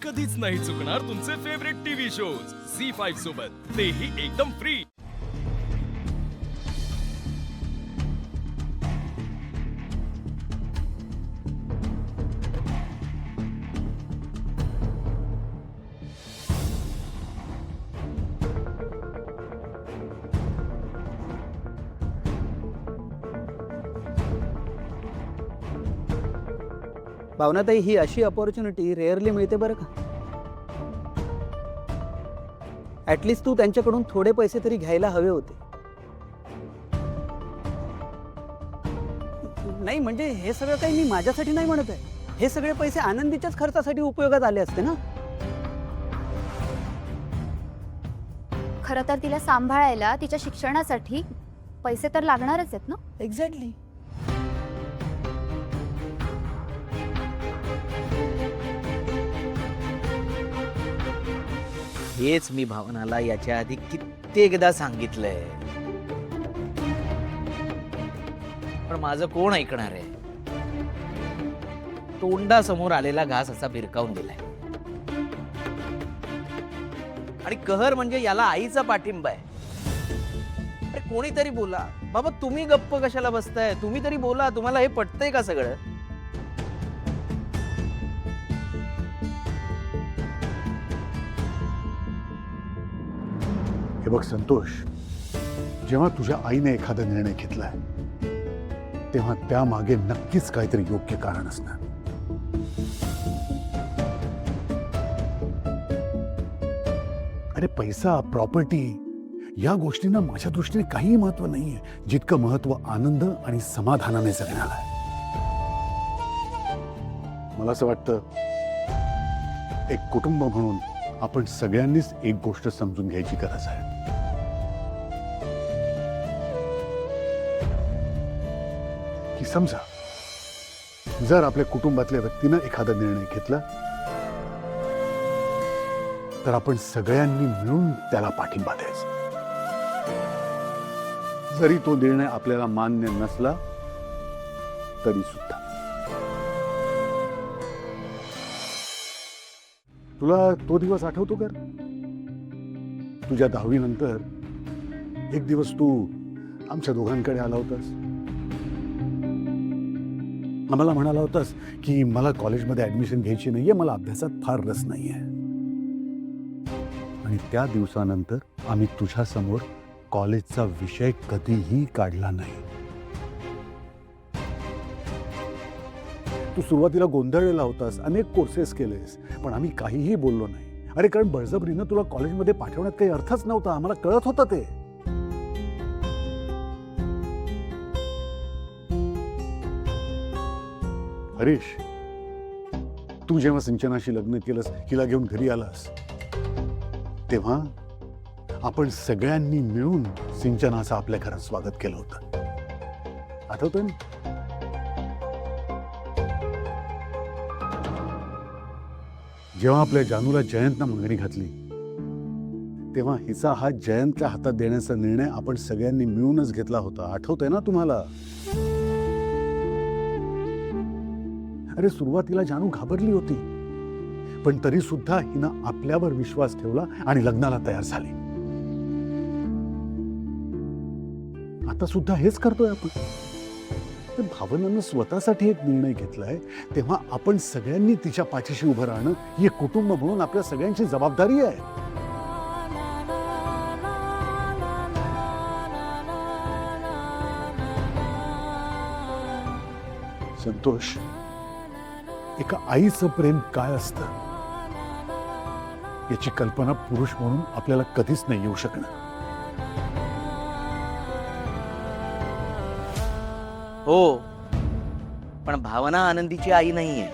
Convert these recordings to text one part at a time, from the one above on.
कधीच नाही चुकणार तुमचे फेवरेट टीव्ही शोज झी5 सोबत, तेही एकदम फ्री। भावनाताई, ही अशी अपॉर्च्युनिटी रेअरली मिळते बरं का। ॲटलिस्ट तू त्यांच्याकडून थोडे पैसे तरी घ्यायला हवे होते। नाही म्हणजे हे सगळं काही मी माझ्यासाठी नाही म्हणत आहे, हे सगळे पैसे आनंदीच्याच खर्चासाठी उपयोगात आले असते ना। खरं तर तिला सांभाळायला तिच्या शिक्षणासाठी पैसे तर लागणारच आहेत ना। एक्झॅक्टली। हेच मी भावनाला याच्या आधी कित्येकदा सांगितलंय, पण माझं कोण ऐकणार आहे। तोंडासमोर आलेला घास असा भिरकावून दिलाय। आणि कहर म्हणजे याला आईचा पाठिंबा आहे। अरे कोणीतरी बोला बाबा, तुम्ही गप्प कशाला बसताय? तुम्ही तरी बोला, तुम्हाला हे पटतंय का सगळं? हे बघ संतोष, जेव्हा तुझ्या आईने एखादा निर्णय घेतलाय तेव्हा त्यामागे नक्कीच काहीतरी योग्य कारण असणार। अरे पैसा, प्रॉपर्टी या गोष्टींना माझ्या दृष्टीने काहीही महत्व नाहीये जितकं महत्व आनंद आणि समाधानाने जगण्याला आहे। मला असं वाटतं एक कुटुंब म्हणून आपण सगळ्यांनीच एक गोष्ट समजून घ्यायची गरज आहे। की समजा जर आपल्या कुटुंबातल्या व्यक्तीनं एखादा निर्णय घेतला तर आपण सगळ्यांनी मिळून त्याला पाठिंबा द्यायचा। जरी तो निर्णय आपल्याला मान्य नसला तरी सुद्धा। तुला तो दिवस आठवतो का? तुझ्या 10वी नंतर एक दिवस तू आमच्या दोघांकडे आला होतास। आम्हाला म्हणाला होतास की मला कॉलेजमध्ये ऍडमिशन घ्यायची नाहीये, मला अभ्यासात फार रस नाहीये। आणि त्या दिवसानंतर आम्ही तुझ्या समोर कॉलेजचा विषय कधीही काढला नाही। तू सुरुवातीला गोंधळलेला होतास, अनेक कोर्सेस केलेस, पण आम्ही काहीही बोललो नाही। अरे कारण बळजबरीनं तुला कॉलेजमध्ये पाठवण्यात काही अर्थच नव्हता, आम्हाला कळत होतं ते। हरीश, तू जेव्हा सिंचनाशी लग्न केलंस, हिला घेऊन घरी आलास, तेव्हा आपण सगळ्यांनी मिळून सिंचनाचं आपल्या घरात स्वागत केलं होतं, आठवतंय ना? जेव्हा आपल्या जानूला जयंतनं मागणी घातली तेव्हा हिचा हात जयंतच्या हातात देण्याचा निर्णय आपण सगळ्यांनी मिळूनच घेतला होता, आठवतंय ना तुम्हाला? अरे सुरुवातीला जानू घाबरली होती, पण तरी सुद्धा हिनं आपल्यावर विश्वास ठेवला आणि लग्नाला तयार झाली। आता सुद्धा हेच करतोय आपण। तर भावनानं स्वतःसाठी एक निर्णय घेतलाय तेव्हा आपण सगळ्यांनी तिच्या पाठीशी उभं राहणं ही एक कुटुंब म्हणून आपल्या सगळ्यांची जबाबदारी आहे। संतोष, एका आईचं प्रेम काय असतं याची कल्पना पुरुष म्हणून आपल्याला कधीच नाही येऊ शकणार। हो, पण भावना आनंदीची आई नाहीये।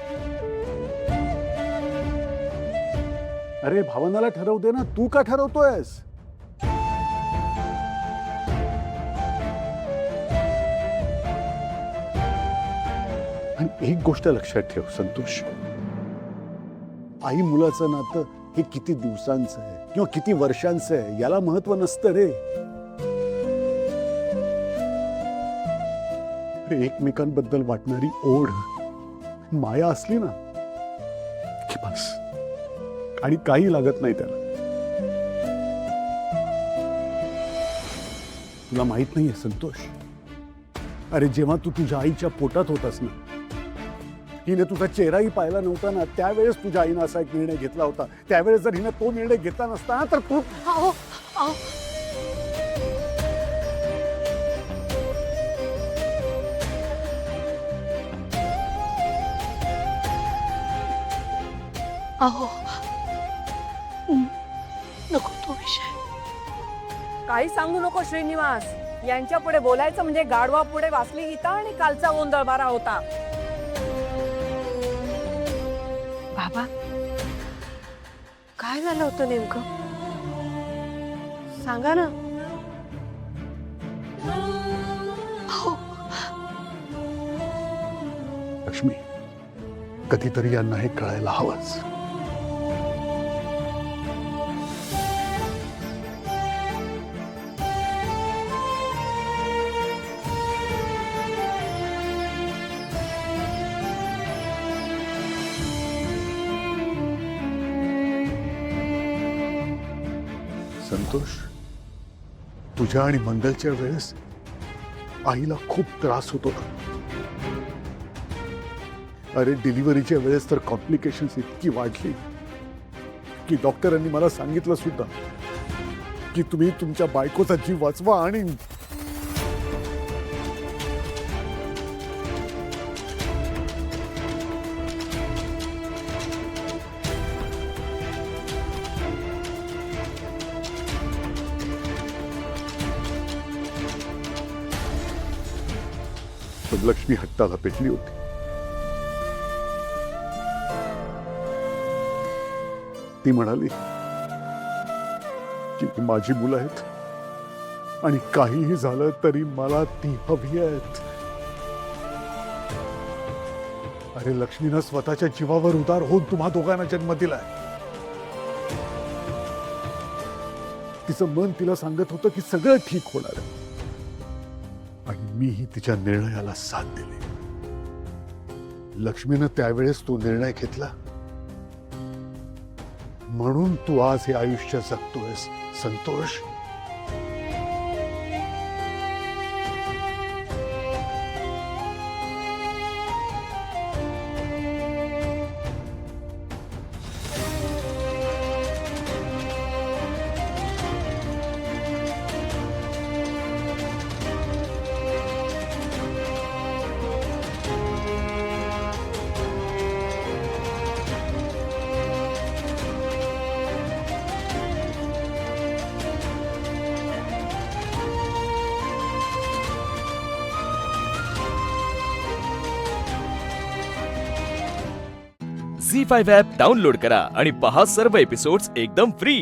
अरे भावनाला ठरवू दे ना, तू का ठरवतोयस? आणि एक गोष्ट लक्षात ठेव संतोष, आई मुलाचं नातं हे किती दिवसांचं आहे किंवा किती वर्षांचं आहे याला महत्व नसतं रे। एकमेकांबद्दल वाटणारी ओढ, माया असली ना की बस, आणि काही लागत नाही त्याला. तुला माहित नाहीये संतोष, अरे जेव्हा तू तुझ्या आईच्या पोटात होतास ना, हिने तुझा चेहराही पाहिला नव्हता ना, त्यावेळेस तुझ्या आईनं असा एक निर्णय घेतला होता. त्यावेळेस जर हिने तो निर्णय घेतला नसता ना, तर तू अहो अहो अहो नको तो विषय. काही सांगू नको श्रीनिवास. यांच्या पुढे बोलायचं म्हणजे गाढवा पुढे वाचली गीता आणि कालचा गोंधळ बारा होता. बाबा काय झालं होतं नेमकं सांगा ना. लक्ष्मी, कधीतरी यांना हे कळायला हवंच. संतोष, तुझ्या आणि मंगलच्या वेळेस आईला खूप त्रास होत होता. अरे डिलिव्हरीच्या वेळेस तर कॉम्प्लिकेशन्स इतकी वाढली की डॉक्टरांनी मला सांगितलं सुद्धा की तुम्ही तुमच्या बायकोचा जीव वाचवा. आणि पण लक्ष्मी हट्टाला पेटली होती. ती म्हणाली की ती माझी मुलं आहेत आणि काहीही झालं तरी मला ती हवी आहेत. अरे लक्ष्मीनं स्वतःच्या जीवावर उदार होऊन तुम्हा दोघांना जन्म दिलाय. तिचं मन तिला सांगत होतं की सगळं ठीक होणार आहे आणि मीही तिच्या निर्णयाला साथ दिली. लक्ष्मीनं त्यावेळेस तो निर्णय घेतला म्हणून तू आज हे आयुष्य जगतोयस संतोष. झी5 ॲप डाउनलोड करा आणि पहा सर्व एपिसोड्स एकदम फ्री.